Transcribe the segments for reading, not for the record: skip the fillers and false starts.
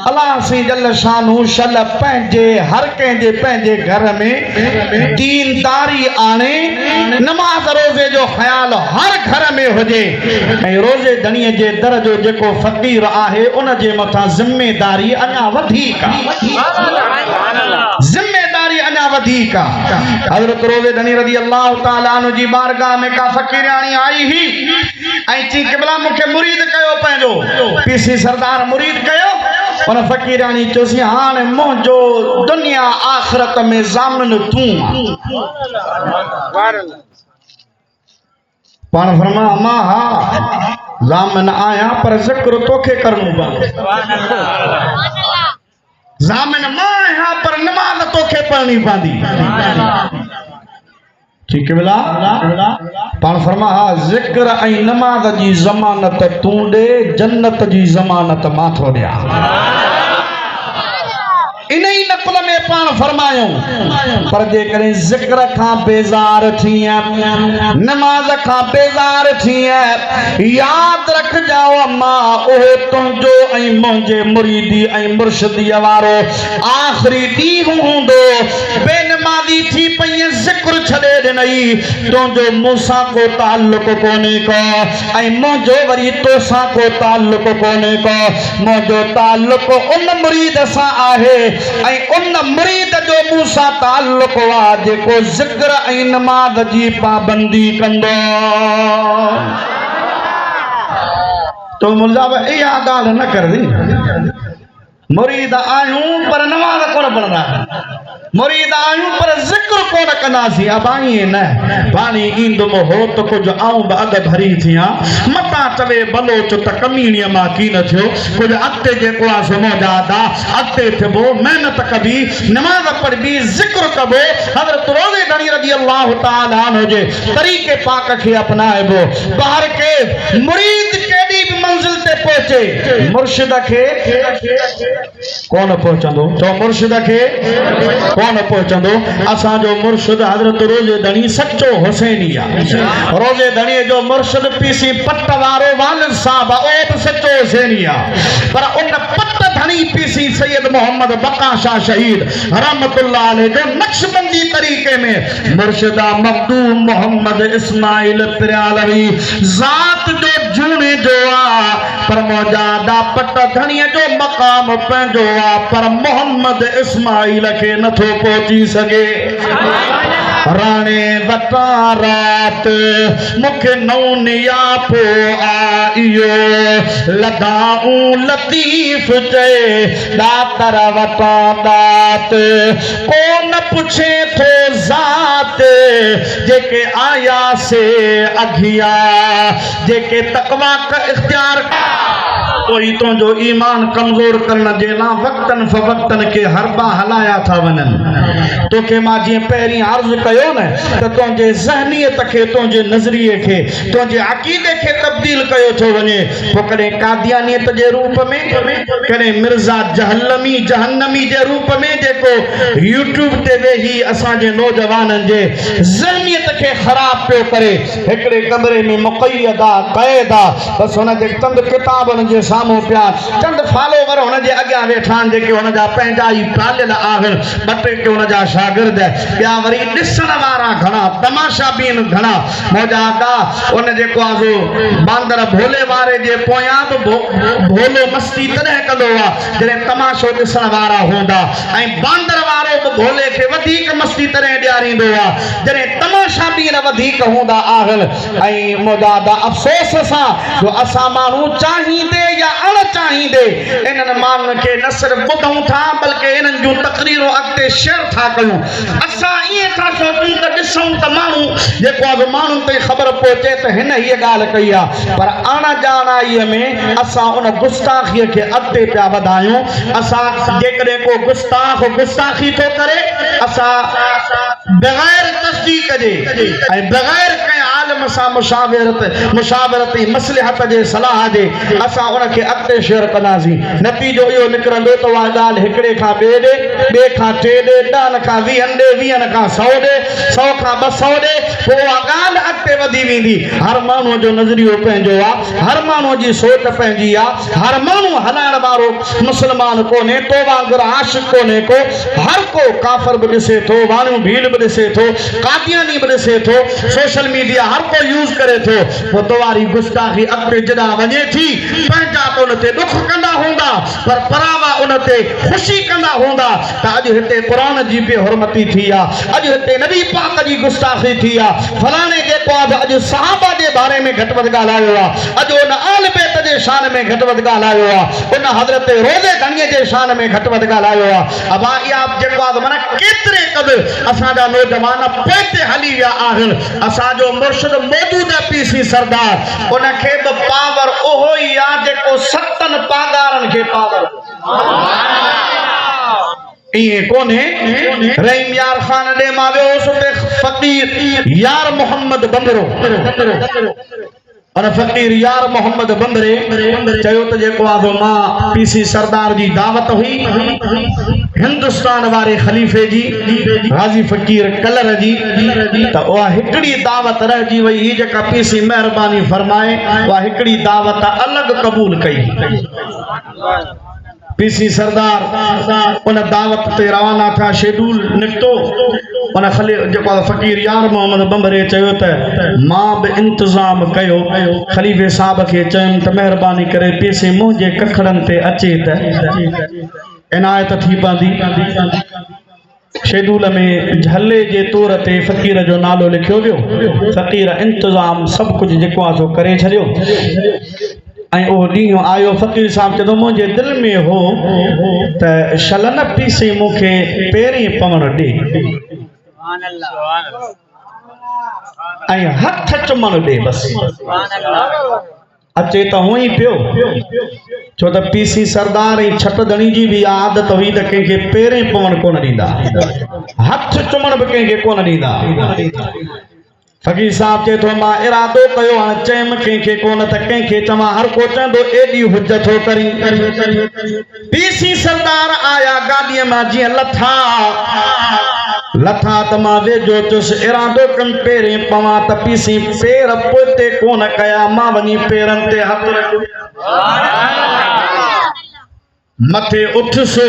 अल्लाह C जल शानू शल पंहिंजे हर कंहिंजे पंहिंजे घर में दीनदारी आणे नमाज रोज़े जो ख्याल हर घर में हुजे ऐं रोज़े धणीअ जे दर जो जेको फ़क़ीर आहे उन जे मथां ज़िम्मेदारी अञा वधीक ज़िम्मेदारी अञा वधीक हज़रत रोज़े धणी रज़ी अल्लाह ताला अन्हु जी बारगाह में का फ़क़ीराणी आई ही ऐं चई क़िबला मूंखे मुरीद कयो पंहिंजो पीसी सरदार मुरीद कयो उन फ़क़ीराणी चयोसि हाणे मुंहिंजो दुनिया आख़िरत में ज़ामिन तूं पाण फरमा मां हा ज़ामिन आहियां पर ज़िक्र तोखे करणो पवंदो ज़ामिन मां आहियां पर नमाज़ तोखे पढ़णी पवंदी ठीक है बिला पाण फरमा हा ज़िक्र ऐं नमाज़ जी ज़मानत तूं ॾे जन्नत जी ज़मानत मां थो ॾियां इन ही नक़ल में पाण फरमायूं पर जेकॾहिं ज़िक्र खां बेज़ार थियां नमाज़ खां बेज़ार थियां याद रखजाओ मां उहो तुंहिंजो ऐं मुंहिंजे मुरीदी ऐं मुर्शिदीअ वारो आख़िरी ॾींहुं हूंदो बेनमाज़ी थी पई ज़िक्र छॾे ॾिनई तुंहिंजो मूंसां को ताल्लुक कोन्हे को ऐं मुंहिंजो वरी तोसां को ताल्लुक कोन्हे को मुंहिंजो ताल्लुक उन मुरीद सां आहे ऐं उन मुरीद जो मूंसां ताल्लुक आहे जेको ज़िक्र ऐं नमाज़ जी पाबंदी कंदो तो मुल्ला इहा ॻाल्हि न करदी मुरीद आहियूं पर नमाज़ कोन पढ़ंदा मुरीद आहियूं पर ज़िक्र कोन कंदासीं अबाईं न पाणी ईंदुमि हो त कुझु आऊं बि अॻ भरी थियां मतां चवे बलोच त कमीणीअ मां की न थियो कुझु अॻिते जेको आहे सो मौजाद आहे अॻिते थिबो महिनत कबी नमाज़ पढ़बी ज़िक्र कबो हज़रत रोज़े धणी रज़ी अल्लाह ताला अन्हु जे तरीक़े पाक खे अपनाइबो ॿाहिर के मुरीद केॾी बि मंज़िल ते पहुचे मुर्शिद खे कोन पहुचंदो चओ मुर्शिद खे कोन पहुचंदो असांजो मुर्शिद हज़रत रोज़े धणी सच्चो हुसैनी आहे रोज़े धणी जो मुर्शिद पीसी पट वारो वालिद साहब ओ बि सच्चो हुसैनी आहे पर उन पट धणी पीसी सैयद मोहम्मद बका शाह शहीद रहमतुल्लाह अलैह जो नक्शबंदी तरीके में मुर्शिदा मखदूम मोहम्मद इस्माइल प्रियालवी ज़ात जो जूने जो आ पर मौजादा पट धणीअ जो मक़ाम पंहिंजो आ पर मोहम्मद इस्माइल खे नथो पहुची सघे राणे वटा रात मूंखे नौनिया पो आइयो लदाऊं लतीफ़ चए दातर वटा दात कोन पुछे थो ज़ात जेके आया से अघिया जेके तक़वा का इख्तियार तो ही तो जो ईमान कमजोर करना जेना वक्तन फवक्तन के हरबा हलाया था वनन तो के मां जी पहिरीं अर्ज़ कयो न त तुंहिंजे ज़हनियत खे तुंहिंजे नज़रिए खे तुंहिंजे अक़ीदे खे तब्दील कयो थो वञे पोइ कॾहिं कादियानियत जे रूप में कॾहिं मिर्ज़ा जहन्नमी जे रूप में जेको यूट्यूब ते वेही असांजे नौजवाननि जे ज़हनियत खे ख़राब पियो करे हिकिड़े कमरे में मुक़य्यद आहे क़ैद आहे बसि हुन जे चंद किताबनि जे साम्हूं पिया चंद फॉलोवर हुन जे अॻियां वेठा आहिनि जेके हुन जा पंहिंजा ई पालियल आहिनि ॿ टे के हुन जा शागिर्द ॿिया वरी ॾिसण वारा घणा तमाशा बि आहिनि घणा मौजादा उन जेको आहे सो बांदर भोले वारे जे पोयां बि भोलो मस्ती तॾहिं कंदो आहे जॾहिं तमाशो ॾिसण वारा हूंदा ऐं बांदर वारो बि भोले खे वधीक मस्ती तॾहिं ॾियारींदो आहे जॾहिं तमाशा बि न वधीक हूंदा आहिनि ऐं मौजादा अफ़सोस सां जो असां माण्हू चाहींदे या अण चाहींदे इन्हनि माण्हुनि खे न सिर्फ़ ॿुधूं था बल्कि इन्हनि जूं तक़रीरूं अॻिते शेयर था कयूं असां ईअं था सोचूं त ॾिसूं त माण्हू जेको आहे माण्हुनि ताईं ख़बर पहुचे त हिन हीअ ॻाल्हि कई आहे पर अणॼाणाईअ में असां उन गुस्ताखीअ खे अॻिते पिया वधायूं असां जेकॾहिं को गुस्ताख गुस्ताखी थो करे असां बग़ैर तस्दीक़ जे ऐं बग़ैर कंहिं आलिम सां मुशावरत मसलिहत जे सलाह जे असां उन खे अॻिते शेयर कंदासीं नतीजो इहो निकिरंदो त उहा ॻाल्हि हिकिड़े खां ॿिए ॾे ॿिए खां टे ॾे 10 खां 20 ॾे 20 खां 100 ॾे 100 खां 200 ॾे पोइ उहा ॻाल्हि अॻिते वधी वेंदी हर माण्हूअ जो नज़रियो पंहिंजो आहे हर माण्हूअ जी सोच पंहिंजी आहे हर माण्हू हलाइण वारो मुस्लमान कोन्हे तो वांगुरु आशिक़ कोन्हे को हर को काफ़िर बि ॾिसे थो वाणियूं भील बि ॾिसे थो कादियानी बि ॾिसे थो सोशल मीडिया हर को यूज़ करे थो पोइ तवारी गुस्ताखी अॻिते जॾां वञे थी पंहिंजा त उन ते दुख कंदा हूंदा पर परावा उन ते ख़ुशी कंदा हूंदा त अॼु हिते क़ुरान जी बेहुरमती थी आहे अॼु हिते नबी पाक जी गुस्ताखी थी आहे फलाणे जेको आहे अॼु सहाबा जे बारे में घटि वधि ॻाल्हायो आहे अॼु उन आल बैत जे शान में घटि वधि ॻाल्हायो आहे उन हज़रत रोज़े घणीअ जे शान में घटि वधि ॻाल्हायो आहे अबा इहा जेको आहे माना केतिरे क़दुरु असांजा नौजवान पोइते हली विया आहिनि असांजो मुर्शिद मौजूद पीसी सरदार उनखे बि पावर उहो ई आहे जेको 7 पागारनि खे पावर इहे कोन्हे रहीम यार खान ॾे मां वियोसि फ़क़ीर यार मोहम्मद बंदरो अन फ़क़ीर यार मोहम्मद बंदरे चयो त जेको आहे मां पीसी सरदार जी दावत हुई हिंदुस्तान वारे ख़लीफ़े जी गाज़ी फ़क़ीर कलर जी त उहा हिकिड़ी दावत रहिजी वई ही जेका पीसी महिरबानी फरमाए उहा हिकिड़ी दावत अलॻि क़बूल कई पीसी सरदार उन दावत ते रवाना थिया शेड्यूल निकितो उन जेको फ़क़ीर यार मोहम्मद बंबरे चयो त मां बि इंतज़ाम कयो ख़लीफ़े साहब खे चयुमि त महिरबानी करे पीसी मुंहिंजे कखड़नि ते अचे त इनायत थी पवंदी शेड्यूल में झले जे तौर ते फ़क़ीर जो नालो लिखियो वियो फ़क़ीर इंतज़ाम सभु कुझु जेको आहे सो करे छॾियो ऐं उहो ॾींहुं आयो फ़क़ीर साहब चवंदो मुंहिंजे दिलि में हो त शलन पीसे मूंखे पहिरीं पवण ॾे ऐं हथ चुमण ॾे बसि अचे त हूअं ई पियो छो त पीसी सरदार ऐं छट धणी जी बि आदत हुई त कंहिंखे पहिरें पवण कोन ॾींदा हथ चुमण बि कंहिंखे कोन ॾींदा फ़क़ीर साहब चए थो मां इरादो कयो हाणे चयमि कंहिंखे कोन त कंहिंखे चवां हर को चवंदो एॾी हुज थो करी पीसी सरदार आया गाॾीअ मां जीअं लथा त मां वेझो थियुसि इरादो कमि पहिरें पवां त पीसी पेर पोइते कोन कया मां वञी पेरनि ते हथ मथे उठुसि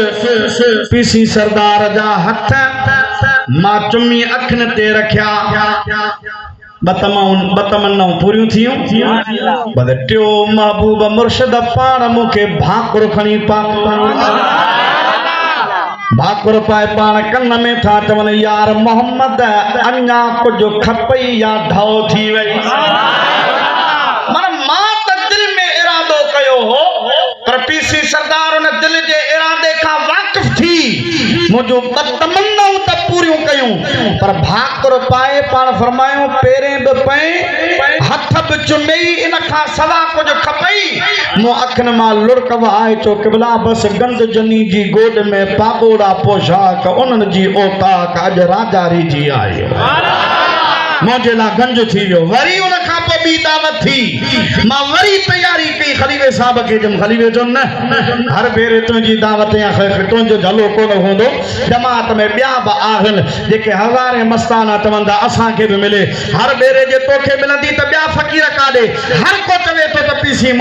पीसी सरदार जा हथ मां चुमी अखियुनि ते रखिया ॿ तमन्नाऊं पूरियूं थियूं पर टियों महबूब मुर्शिद पाण मूंखे भाकुर खणी भाकुर पाए पाण कन में था चवनि यार मोहम्मद अञा कुझु खपई या ढौ थी वई माना मां त दिलि में इरादो कयो हो पर पीसी सरदार उन दिलि जे इरादे खां वाक़िफ़ थी मुंहिंजो ॿ तमन्नाऊं त पूरियूं कयूं पर भाकुर पाए पाण फरमायूं पेरें बि पए हथ बि चुमई इन खां सवा कुझु खपई मूं अखियुनि मां लुड़क वहाए चो क़िबला बसि गंद जनी जी गोद में पागोड़ा पोशाक उन्हनि जी औताक अॼु राजा रिझी आयो मुंहिंजे लाइ गंज थी वियो वरी उन खां पोइ ॿी दावत थी मां वरी तयारी कई ख़लीफ़े साहब खे चयुमि ख़लीफ़े चयो न हर भेरे तुंहिंजी दावत या तुंहिंजो झलो कोन हूंदो जमात में ॿिया बि आहिनि जेके हज़ारे मस्ताना चवंदा असांखे बि मिले हर भेरे जे तोखे मिलंदी त ॿिया फ़क़ीर काॾे हर को चवे थो त पीसी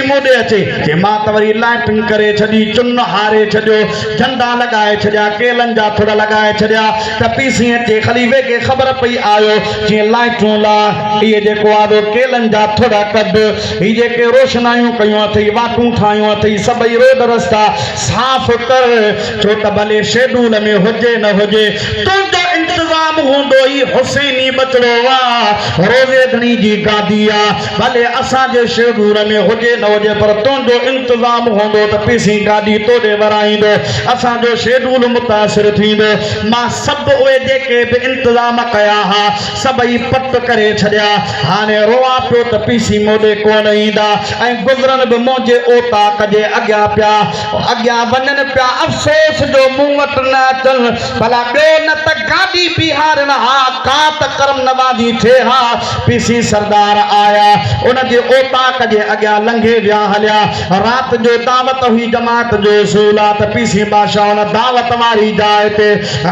मोॾे अचे जे मां त वरी लाइटिंग करे छॾी चुन हारे छॾियो झंडा लॻाए छॾिया केलनि जा थोरा लॻाए छॾिया त पीसी अचे ख़लीफ़े खे ख़बर पई आयो जीअं लाइटूं ला इहे जेको आहे केलनि जा थोरा कढ ही जेके रोशनायूं कयूं अथई वाटूं ठाहियूं अथई सभई रोड रस्ता साफ़ कर छो त भले शेड्यूल में हुजे न हुजे तुंहिंजो इंतज़ाम हूंदो ई हुसैनी बचड़ो आहे रोज़े घणी जी गादी आहे भले असांजे शेड्यूल में हुजे न हुजे पर तुंहिंजो इंतज़ाम हूंदो त पीसी गाॾी तोॾे वराईंदो असांजो शेड्यूल मुतासिर थींदो मां सभु उहे जेके बि इंतज़ाम कया हा सभई पट करे छॾिया हाणे रोआ पियो त पीसी मोॾे कोन ईंदा ऐं गुज़रनि बि मुंहिंजे औताक जे अॻियां पिया अॻियां वञनि पिया अफ़सोस जो मूं वटि न अचनि भला ॿियो न त गाॾी बिहार न हा कात करम नवाजी थे हा पीसी सरदार आया उन जे ओताक जे अॻियां लंघे विया हलिया रात जो दावत हुई जमात जो सूला त पीसी बादशाह उन दावत वारी जाइ ते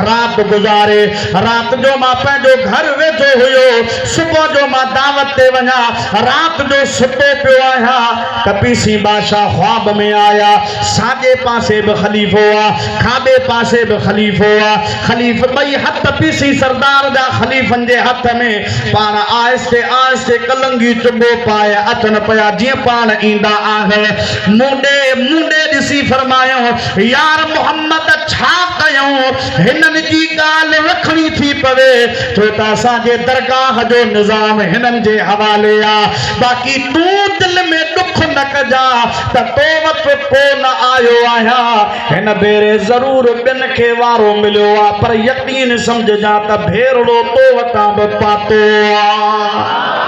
रात गुज़ारे रात जो मां पंहिंजो घर वेठो हुयो सुबुह जो मां दावत ते वञा रात जो सुतो पियो आहियां त पीसी बादशाह ख्वाब में आया साॼे पासे बि खलीफ़ो आहे खाॿे पासे बि खलीफ़ो आहे खलीफ़ ॿई हथ पीसी सरदार जा खलीफ़नि जे हथ में पाण आहिस्ते आहिस्ते कलंगी चुबो पाए अचनि पिया जीअं पाण ईंदा आहिनि मुंडे ॾिसी फरमायो यार मोहम्मद छा कयूं हिननि जी ॻाल्हि रखणी थी पवे छो त असांजे दरगाह जो निज़ाम हिननि जे हवाले आहे बाक़ी तूं दिलि में दुख न कजा त तो वटि को न आयो आहियां हिन भेरे ज़रूर ॿिनि खे वारो मिलियो आहे पर यकीन सम्झजा त भेरड़ो तो वटां बि पातो आहे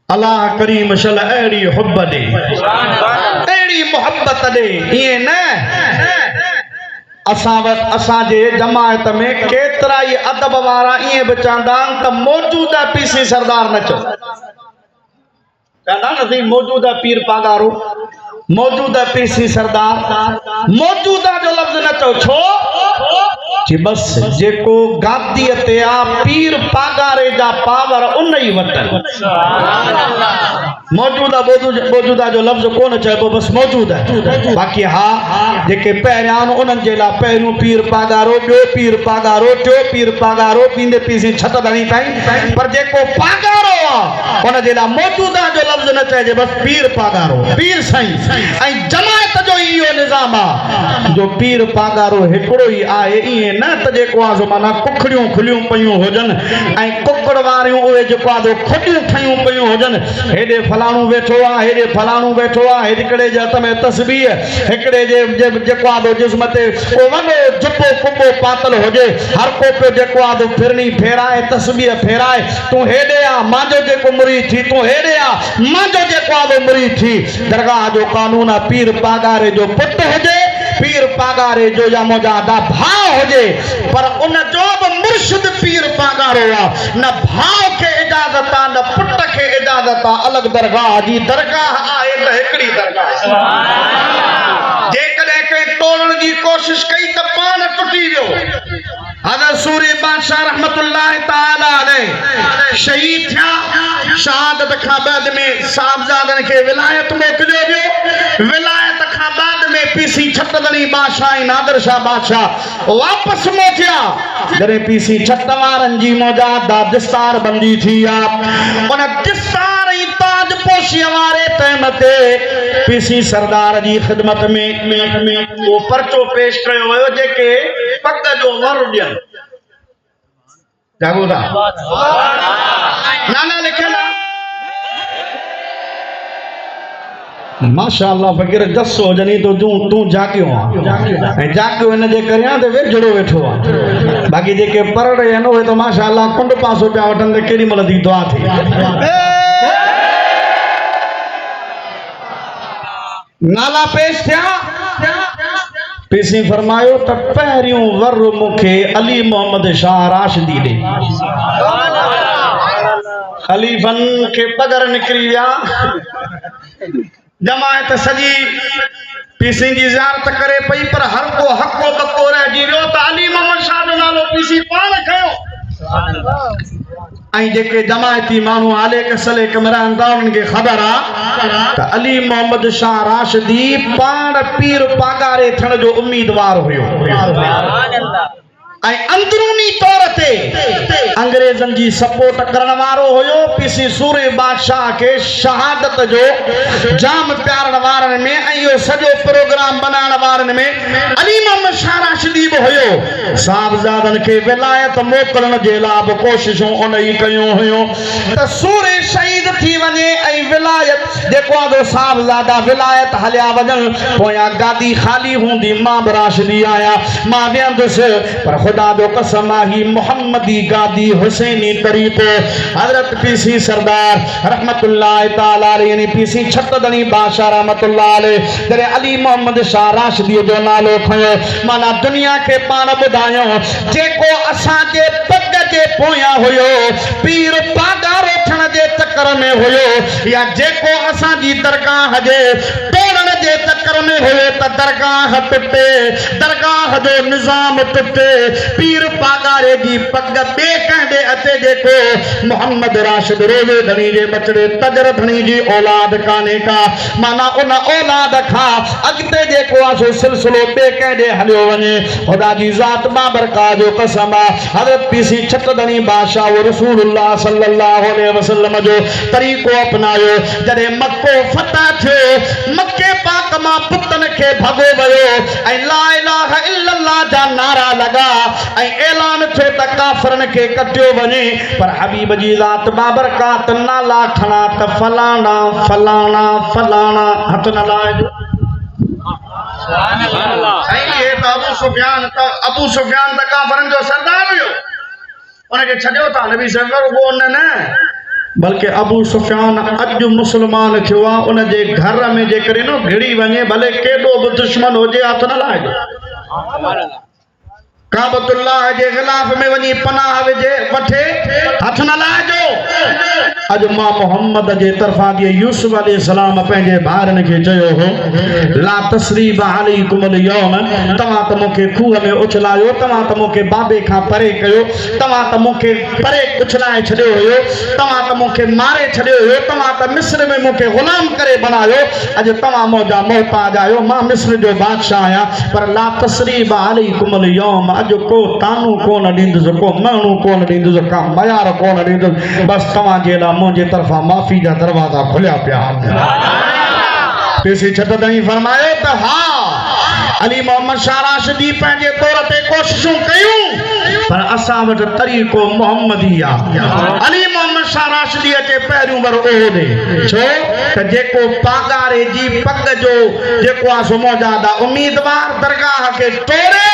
अल्लाह करीम शल अहिड़ी हुब ॾे अहिड़ी मोहब्बत ॾे ईअं न असांजे जमायत में केतिरा ई अदब वारा ईअं बि चवंदा आहिनि त मौजूदा पीसी सरदार न चओ चवंदा न मौजूदा पीर पागारो मौजूदा पीसी सरदार मौजूदा जो लफ़्ज़ न चओ छो कि बस जेको गादीअ ते आ पीर पागारे जा पावर उन ई वटि मौजूदा जो लफ़्ज़ कोन चइबो बस मौजूदा बाक़ी हा जेके पहिरियां उन्हनि जे लाइ पहिरियों पीर पागारो ॿियो पीर पागारो टियों पीर पागारो पींदे पीसी छत धणी ताईं पर जेको पागारो आहे उन जे लाइ मौजूदा जो लफ़्ज़ न चइजे बस पीर पागारो पीर साईं ऐं जमायत जो इहो निज़ाम आहे जो पीर पागारो हिकिड़ो ई आहे ईअं न त जेको आहे माना कुखड़ियूं खुलियूं पियूं हुजनि ऐं कुकड़ वारियूं उहे जेको आहे खुदियूं ठहियूं पियूं हुजनि हेॾे फलाणो वेठो आहे हेॾे फलाणो वेठो आहे हिकिड़े जे हथ में तस्बीह हिकिड़े जे जेको आहे जिस्म ते को वॾो जुबो कुबो पातल हुजे हर को पियो जेको आहे फिरणी फेराए तस्बीह फेराए तूं हेॾे आ मुंहिंजो जेको मुरीद थी तूं हेॾे आ मुंहिंजो जेको आहे मुरीद थी दरगाह जो कानून आहे पीर पागारे जो पुटु हुजे पीर पागारे जो या मुंहिंजा भाउ हुजे पर उन जो बि मुर्शिद पीर पागारो आहे न भाउ खे इजाज़त आहे न पुट खे इजाज़त आहे अलॻि दरगाह जी दरगाह आहे त हिकिड़ी दरगाह जेकॾहिं कंहिं तोड़ण जी कोशिश कई त पाण टुटी वियो हज़रत सूरी बादशाह रहमतुल्लाह ताला अलैह शहीद थिया शहादत खां बाद में साहबजादनि खे विलायत मोकिलियो वियो विलायत खां बाद में पीसी छतदणी बादशाह ऐं नादिर शाह बादशाह वापसि मोटिया जॾहिं पीसी छत वारनि जी मौजादा दिस्तार बंदी थी आहे उन दिस्तार ऐं ताज पोशीअ वारे टाइम ते पीसी सरदार जी ख़िदमत में वो पर्चो पेश कयो वियो जेके पग जो वर ॾियनि जागोदा नाना लिखियल माशाअल्लाह फ़कीर जसो हुजनी तो तूं जागियो ऐं जागियो हिन जे करे त वेझड़ो वेठो आहे बाक़ी जेके परड़ आहिनि उहे त माशाअल्लाह कुंड पासो पिया वठनि त केॾी महिल थी दुआ थी नाला पेश थिया पीसी फरमायो त पहिरियों वर मूंखे अली मोहम्मद शाह राशिदी ॾे खलीफ़नि खे पगर निकिरी विया जमायत सॼी पीसी जी ज़ियारत करे पई पर हर को हको बको रहिजी वियो त अली मोहम्मद शाह जो नालो पीसी पाण खयो ऐं जेके जमायती माण्हू आले कसले कमरान था उन्हनि खे ख़बर आहे त अली मोहम्मद शाह राशिदी पाण पीर पागारे थियण जो उम्मीदवार हुयो ऐं अंदरूनी तौर ते अंग्रेज़नि जी सपोर्ट करण वारो हुयो पीसी सूरे बादशाह खे शहादत जो जाम प्यारण वारनि में ऐं इहो सॼो प्रोग्राम बनाइण वारनि में अली मोहम्मद शाह राशिदी बि हुयो साहबजादनि खे विलायत मोकिलण जे लाइ बि कोशिशूं उन ई कयूं हुयूं त सूरे शहीद थी वञे ऐं विलायत जेको आहे साहबजादा विलायत हलिया वञनि पोयां गादी ख़ाली हूंदी मां बि राशिदी आहियां मां वेहंदुसि पर खुदा जो कसम ही मोहम्मदी गादी हुसैनी तरीक़ो हजरत पीसी सरदार रहमतुल्लाह ताला अलैहि यानी पीसी छतदणी बादशाह रहमतुल्लाह अलैहि जरे अली मोहम्मद शाह राशिदी जो नालो खयो माना दुनिया के पान बुधायो जेको असा जे पग जे पोया हुयो पीर पागार उठण जे चक्कर में हुयो या जेको असा जी दरगाह जे तोड़न जे चक्कर में हुयो त दरगाह टुटे दरगाह जो निजाम टुटे पीर पागारे जी पग बे कंदे अचे जेको मोहम्मद राशिद रोज़े धनी जे बचड़े तजर धनी जी औलाद काने का माना उन औलाद खा अगते जेको आसो सिलसिलो बे कंदे हलियो वने खुदा जी जात बाबरका जो कसम हजरत पीसी छतदणी बादशाह रसूलुल्लाह सल्लल्लाहु अलैहि वसल्लम जो तरीक़ो अपनायो जडे मक्को फतह थियो मक्के पाक मां पुतन के भगो वयो ऐ ला इलाहा इल्लल्लाह जा नारा लगा ऐ ऐलान थियो त काफरन के कटियो वने पर हबीब जी ज़ात बाबरकात नाला खणा त फलाना फलाना फलाना हथ न लाए सही है अबू सुफियान त काफरन जो सरदार हुयो उनके छडियो था नबी सल्लल्लाहु अलैहि वसल्लम न बल्कि अबू सुफियान अज मुसलमान थियो आ उन जे घर में जे करे नो घिड़ी वने भले केडो भी दुश्मन होजे हथ न लाए काबतुल्लाह जे खिलाफ में वनी पनाह विजे वठे हथ न लाजो अज मां मोहम्मद जे तरफा जे यूसुफ अलैहि सलाम पंहिंजे भारन के चयो हो ला तस्रीब अलैकुम अल-यौम तमा त मुके खूह में उछलायो तमा त मुके बाबे का परे कयो तमा त मुके परे उछलाए छडियो होयो तमा त मुके मारे छडियो होयो तमा त मिस्र में मुके गुलाम करे बनायो अज तमा मोजा मोहताज आयो मां मिस्र जो बादशाह आया पर ला तस्रीब अलैकुम अल-यौम अज को तानू कोन दींदुस को मानू कोन दींदुस का मयार कोन दींदुस बस तवा जे ला मुझे तरफा माफी जा दरवाजा खुलिया पिया पीसी छतदणी फरमायो त हाँ अली मोहम्मद शाह राशिदी पंहिंजे तौर ते कोशिशूं कयूं पर असां वटि तरीक़ो मोहम्मदी आहे अली मोहम्मद शाह राशिदी अचे पहिरियों वर ओहदे छो त जेको पागारे जी पग जो जेको आहे सो मौजादा उम्मीदवार दरगाह के तोड़े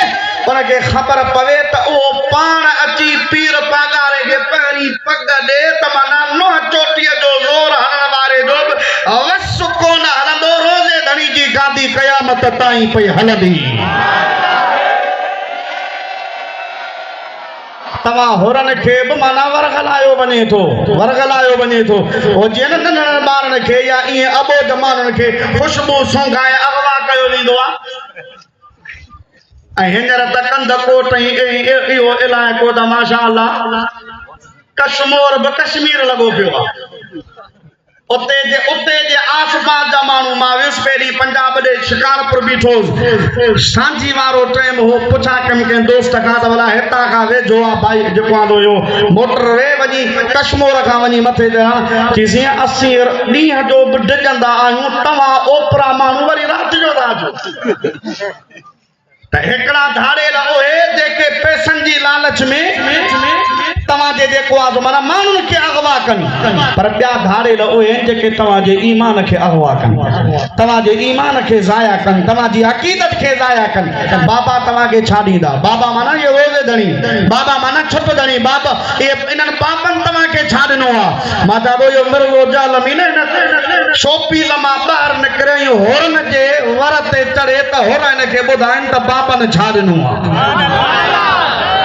उनके खबर पवे त ओ पाण अची पीर पागारे के पहिरीं पग दे त माना नो चोटीअ जो ज़ोर हणण वारे जो वस कोन हलंदो रोज़े धनी जी गादी क़यामत ताईं पई हलंदी तवा होरन के भी माना वरगलायो बने थो ओ जे नंढन ॿारन के या इए अबो जमानन के खुशबू सोंगाए अगवा कयो वेंदो आ हिंजर त कंद कोट इहो इलाइक़ो त माशाअल्लाह कश्मीर लॻो पियो आहे उते जे आसपास जा माण्हू मां वियुसि पहिरीं पंजाब जे शिकारपुर बीठो सांझी वारो टाइम हो पुछा कंहिं दोस्त खां त भला हितां खां वेझो आहे भाई जेको आहे इहो मोटर वे वञी कश्मीर खां वञी मथे चईसीं 80 ॾींहं जो बि डिॼंदा आहियूं तव्हां ओपरा माण्हू वरी राति जो था अचो एकड़ा धाड़ेला ओए जेके पैसन जी लालच में तवाजे जेको आ माना मानुन के अगवा कन पर बिया धाड़ेला ओए जेके तवाजे ईमान के अगवा कन तवाजे ईमान के जाया कन तवाजी अकीदत के जाया कन बाबा तवागे छाडीदा बाबा माना ये रोज़े धणी बाबा माना छत धणी बाबा ये इनन बाबन तवाके छाडनो आ माता वो यो मरलो जालमी न शोपी लमा बाहर निकरे होरन जे वरते चढ़े त होरन के बुधाइन त बाबन छाडनो आ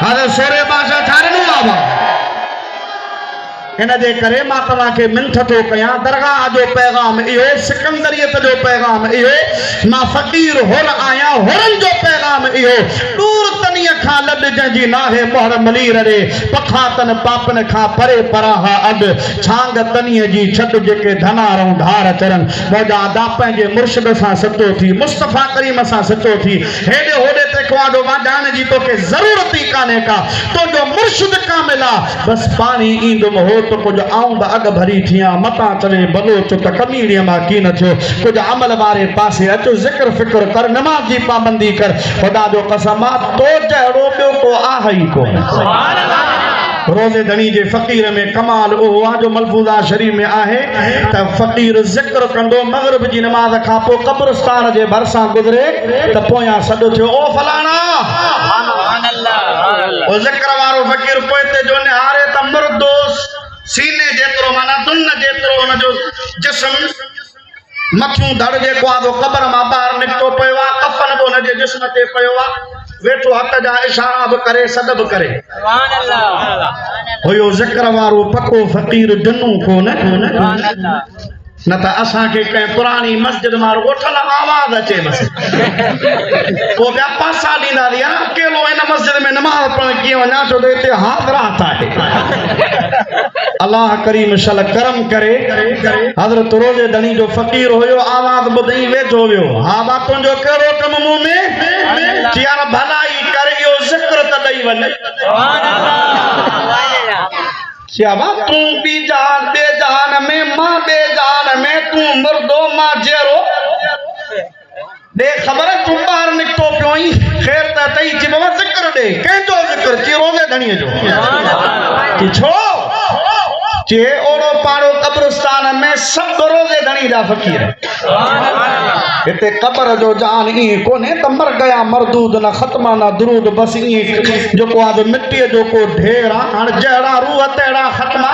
हां सोरे भाषा छाडनो आ इन जे करे मां तवा के मिंथ तो कया दरगाह जो पैगाम इहो सिकंदरियत जो पैगाम इहो मां फकीर होर आया होरन जो पैगाम इहो दूर तनिय खा लड जंजी नाहे मोहर मलीर रे पखातन पापन खा परे पराहा अड छांग तनिय जी छट जेके धनारों धार चरन मौजा दा पंहिंजे मुर्शिद सां सतो थी मुस्तफा करीम सां सतो थी हेडे होडे ते क्वाडो वाजान जी तो के जरूरत ही काने का तो जो मुर्शिद कामिला बस पानी इंदुम हो तो कुछ आऊं ब अग भरी थिया मता चले बलोच त कमीड़िया मा की न थियो कुछ अमल वारे पासे अचो जिक्र फिक्र कर नमाज जी पाबंदी कर खुदा जो कसम तो जहड़ो बियो को आही को सुभान अल्लाह रोज़े धनी जे फकीर में कमाल ओ हुआ जो मलफूजा शरीफ में आहे त फकीर जिक्र कंदो मगरिब जी नमाज खा पो कब्रिस्तान जे भरसा गुजरे त पोया सॾो थियो ओ फलाना सुभान अल्लाह ओ ज़िक्र वारो फ़कीर पोइते जो निहारे त मुर्दोस सीने जेतिरो माना दुन जेतिरो उन जो जिस्म मथियूं धड़ जेको आहे वो क़ब्र मां ॿाहिरि निकितो पियो आहे कफ़न बि हुन जे जिस्म ते पियो आहे वेठो हथ जा इशारा भी करे सद भी करे सुभान अल्लाह हो यो ज़िक्र वारो पको फ़कीर दिनू कोन न त असां के कंहिं पुरानी मस्जिद मां उठल आवाज़ अचे बस वो ॿिया पासा ॾींदा हली अकेलो इन मस्जिद में नमाज़ पढ़ण कीअं वञा छो त हिते हाज़रात आहे अल्लाह करीम शल करम करे हज़रत रोज़े धनी जो फ़कीर हुयो आवाज़ ॿुधई वेठो वियो हा बा तुंहिंजो कहिड़ो कमु मूं में चई यार भलाई करे इहो ज़िक्र त ॾेई वञ सुभान अल्लाह सियाबा तू भी जान बेजान में मां बेजान में तू मुर्दो मां जेरो दे खबर तू बाहर निकतो पियो ही खैर त तई जी बाबा जिक्र दे कंहिंजो जिक्र ची रोज़े धणीअ जो की छो चे ओड़ो पाड़ो कब्रिस्तान में सब रोज़े धणी जा फ़कीर हिते कब्र जो जान ई कोने त मर गया मरदूद न ख़त्मा न दुरूद बस ई जेको आहे मिट्टीअ जो को ढेर आहे हाणे जहिड़ा रूह तहिड़ा ख़त्मा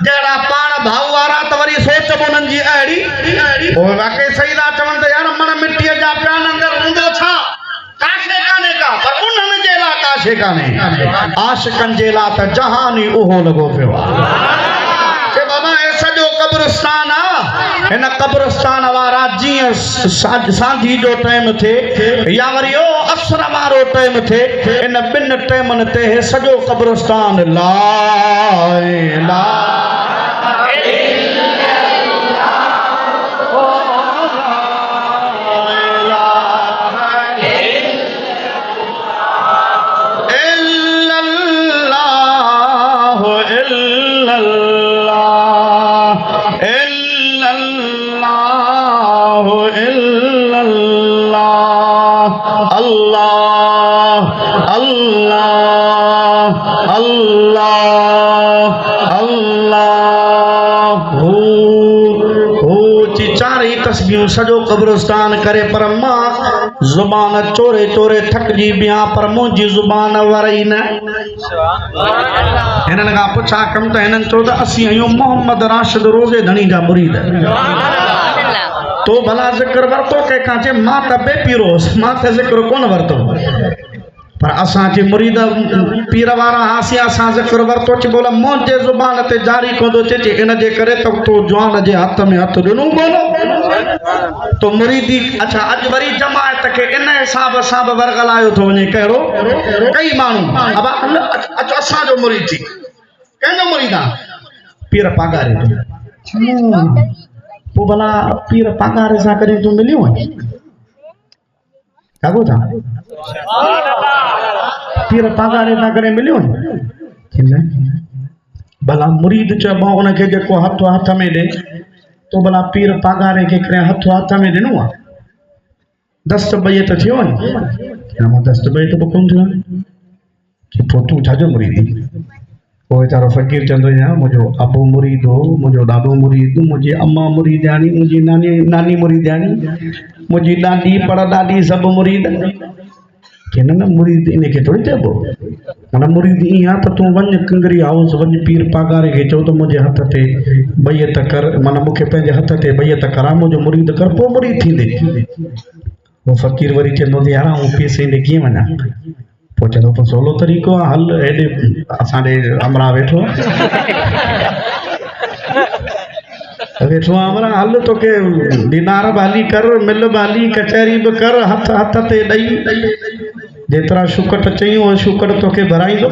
जहिड़ा पाण भाऊ वारा त वरी सोच बि उन्हनि जी अहिड़ी पोइ वाकई सही था चवनि त यार मन मिट्टीअ जा पिया अंदरि हूंदो छा काशे काने का पर उन्हनि जे लाइ काशे काने आशिकनि जे लाइ त जहान ई उहो लॻो पियो आहे के बाबा ए सॼो कब्रिस्तान आहे हिन कब्रिस्तान वारा जीअं सांझी जो टाइम थिए या वरी ओ असर वारो टाइम थिए इन ॿिनि टाइमनि ते हे सॼो कब्रिस्तान ला इलाहा सजो कब्रिस्तान करे पर मां जुबान चोरे चोरे थकजी बिया पर मुंहिंजी जुबान वरई न हिननि खां पुछा कम त हिननि चयो त असीं आहियूं मोहम्मद राशिद रोज़े धणी जा मुरीद तो भला ज़िक्र वरतो कंहिंखां चए मां त बेपीरोस मां त ज़िक्र कोन वरतो पर असांजे मुरीद पीर वारा हासी असां ज़िक्र वरतो ची बोला मुंहिंजे ज़ुबान ते जारी कोन चे इन जे करे त तो जवान जे हथ में हथ ॾिनो कोन तो मुरीदी अच्छा अॼु वरी जमायत खे इन हिसाब सां बि वरगलायो थो वञे कहिड़ो कई माण्हू अब अचो असांजो मुरीद थी कंहिंजो मुरीद आहे पीर पागारे पोइ भला पीर पागारे सां कॾहिं तूं मिलियो आहे कागो था पीर पागारे सां कॾहिं मिलियो आहे भला मुरीद चइबो उनखे जेको हथ हथ में ॾे तो भला पीर पागारे के करे हथ हथ में ॾिनो आहे दस्त बई त थियो न मां दस्त बई त कोन थियो कि पोइ तूं छाजो मुरीद पोइ वीचारो फ़कीर चवंदो यार मुंहिंजो अबू मुरीद हो मुंहिंजो ॾाॾो मुरीद मुंहिंजी अम्मा मुरीदानी मुंहिंजी नानी मुरीदानी मुंहिंजी ॾाॾी पर ॾाॾी सभु मुरीद कि न मुरीद इनखे थोरी चइबो माना मुरीद ईअं आहे त तूं वञ कंगरी हाउस वञ पीर पागारे खे चओ त मुंहिंजे हथ ते बैत कर माना मूंखे पंहिंजे हथ ते बैत करा मुंहिंजो मुरीद कर पोइ मुरीद थींदे वो फ़कीर वरी चवंदो यार आउं पैसे ॾे कीअं वञा पोइ चवंदो पोइ सवलो तरीक़ो आहे हल हेॾे असां ॾे अमरा वेठो वेठो अमरा हल तोखे दीनार बि हली कर मिल बि हली कचहरी बि कर हथ हथ ते ॾेई जेतिरा शुकट चयूं शुकट तोखे भराईंदो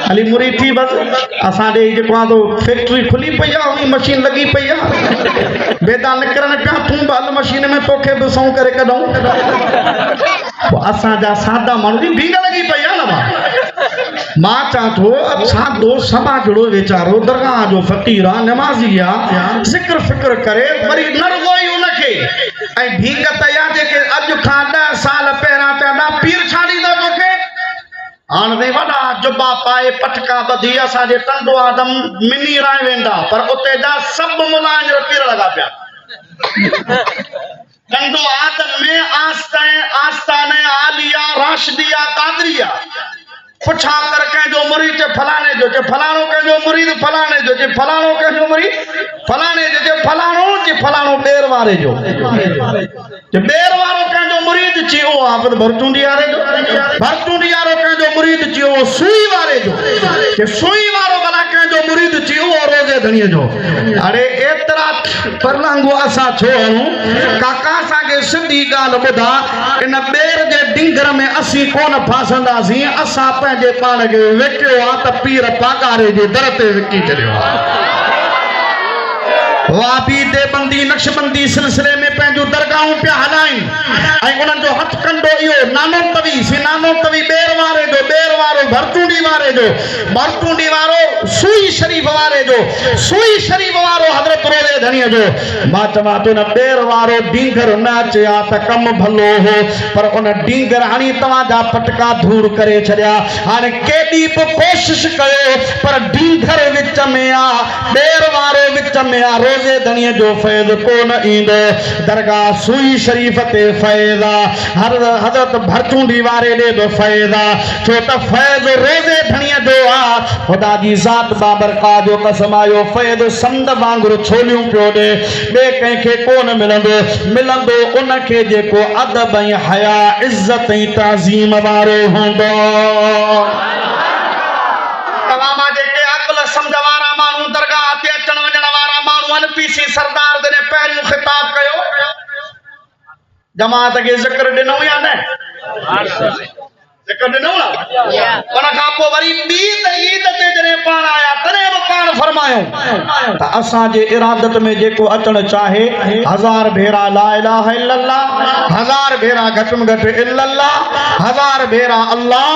हली मुरीद थी बसि असां ॾे जेको आहे तो फैक्ट्री खुली पई आहे उन मशीन लॻी पई आहे बेदा निकिरनि पिया तूं बि हल मशीन में तोखे बि सऊं करे कढूं पोइ असांजा सादा माण्हू जी भीङ लॻी पई आहे न मां चवां थो सादो समाजड़ो वीचारो दरगाह जो फ़कीर आहे नमाज़ी आहे ज़िक्र फ़िक्र करे वरी न रुगो ई उनखे ऐं भीङ तया जेके अॼु खां 10 साल पहिरां चवंदा पीर छा ॾींदो तोखे हाणे वॾा जुबा पाए पटका ॿधी असांजे टंडो आदम मिनी राय वेंदा पर उते जा सभु मुलायम पीर लॻा पिया टंडो आदम में आस्ताने आलिया राशिदिया कादरिया पुछा कर कंहिंजो मुरीद फलाणे जो जे फलाणो कंहिंजो मुरीद फलाणे जो जे फलाणो कंहिंजो मुरीद फलाणे जो जे फलाणो ॿेर वारे जो जे ॿेर वारो कंहिंजो मुरीद चयो हाफ़िज़ भरचूंडी वारे जो भरचूंडी वारो कंहिंजो मुरीद चयो सुई वारे जो जे सुई वारो भला कंहिंजो मुरीद चयो रोज़े धणीअ जो अरे एतिरा परलांगो असां छो हूं काका असांखे सिधी ॻाल्हि ॿुधा इन ॿेर जे डिंगर में असीं कोन फासंदासीं असां पंहिंजे पाण खे विकियो आहे त पीर पागारे जे दर ते विकी छॾियो आहे वाबी देबंदी नक्शबंदी सिलसिले में पंहिंजूं दरगाहूं पिया हलाइनि ऐं उन्हनि जो हथ कंडो इहो नानो तवी ॿेर वारे जो ॿेर वारो भरचूंडी वारे जो भरचूंडी वारो सुई शरीफ़ वारे जो सुई शरीफ़ वारो हज़रत रोज़े धणीअ जो मां चवां थो न ॿेर वारो डींगर न अचे हा त कमु भलो हो पर उन डींगर हणी तव्हांजा पटका धूड़ करे छॾिया हाणे केॾी बि कोशिश कयो पर डींगर विच में आहे ॿेर वारो विच में आहे रोज़े धणीअ जो फैज़ कोन ईंदो दरगाह सुई शरीफ़ ते फैज़ आहे हज़रत भरचूंडी वारे ॾे बि फैज़ आहे छो त फैज़ रोज़े धणीअ जो आहे ख़ुदा जी ज़ात बाबरकात जो कसम आयो फैज़ समुंड वांगुरु छोलियूं पियो ॾे ॿिए कंहिंखे कोन मिलंदो उनखे जेको अदब ऐं हया इज़त ऐं ताज़ीम वारो हूंदो तमाम जेके अक़ल सम्झ वारा माण्हू दरगाह ते अचण वञण वारा माण्हू आहिनि पीसी सरदार जॾहिं पहिरियों ख़िताब कयो जमात खे ज़िक्र ॾिनो या न ज़िक्र ॾिनो न उन खां पोइ वरी ॿी त ईद ते जॾहिं पाण आया तॾहिं बि पाण फरमायो त असांजे इरादत में जेको अचणु चाहे 1000 भेरा ला इलाहा इल्लल्लाह 1000 भेरा घटि में घटि इल्लल्लाह 1000 भेरा अल्लाह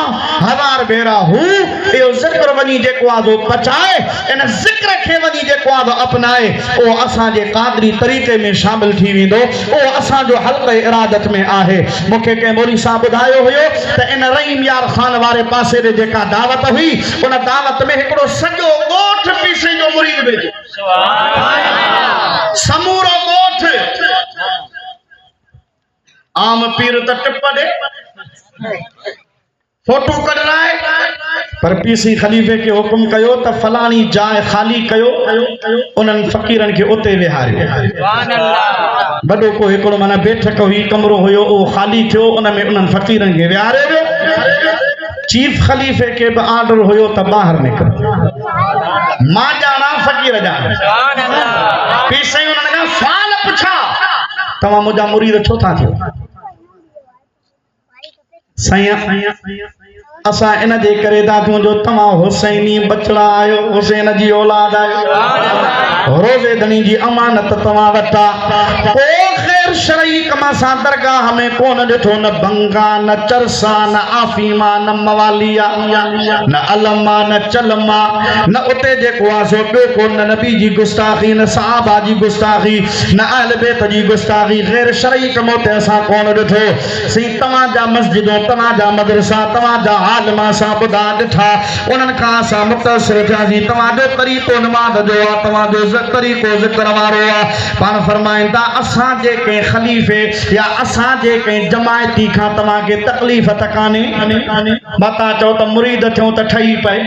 1000 भेरा हू इहो ज़िक्र वञी जेको आहे जो पचाए इन ज़िक्र खे वञी जेको आहे अपनाए उहो असांजे क़ादरी तरीक़े में शामिल थी वेंदो उहो असांजो हल्क़े इरादत में आहे मूंखे कंहिं मौलवी साहब ॿुधायो हुयो त इन रहीम यार खान वारे पासे ॾे जेका दावत हुई उन दावत में हिकिड़ो सॼो ॻोठ पीसे जो मुरीद भेजो समूरो ॻोठ आम पीर त टिप ॾे फोटो कढाए पर पीसी खलीफ़े के हुकुम कयो त फलाणी जाइ ख़ाली कयो उन्हनि फ़क़ीरनि खे उते विहारियो वॾो को हिकिड़ो माना बैठक हुई कमरो हुयो उहो ख़ाली थियो उन में उन्हनि फ़क़ीरनि खे विहारे वियो चीफ खलीफ़े के बि ऑर्डर हुयो त ॿाहिरि निकिरो मां ॼाणा फ़क़ीर ॼाणा पीसे उन्हनि खां सुवाल पुछा तव्हां मुंहिंजा मुरीद छो था थियो साईं असां इन जे करे था थियूं जो तव्हां हुसैनी बचड़ा आहियो हुसैन जी औलाद आहियो रोज़े धणी जी अमानत तव्हां वटा को ख़ैर शरई कम सां दरगाह में कोन ॾिठो न बंगा न चरसा न आफ़ीमा न मवालिया न अलमा न चलमा न उते जेको आहे सो ॿियो कोन न नबी जी गुस्ताखी न सहाबा जी गुस्ताखी न अहल बैत जी गुस्ताखी ग़ैर शरई कम ते असां कोन ॾिठो सी तव्हांजा मस्जिदूं तव्हांजा मदरसा तव्हांजा आलिमा सां ॿुधा ॾिठा उन्हनि खां असां मुतासिर थियासीं तव्हांजो तरीक़ो नमाज़ जो आहे तव्हांजो तरीक़ो ज़िक्र वारो आहे पाण फरमाइनि था असांजे कंहिं ख़लीफ़े या असांजे कंहिं जमायती खां तव्हांखे तकलीफ़ त कान्हे मता चओ त मुरीद थियूं त ठही पए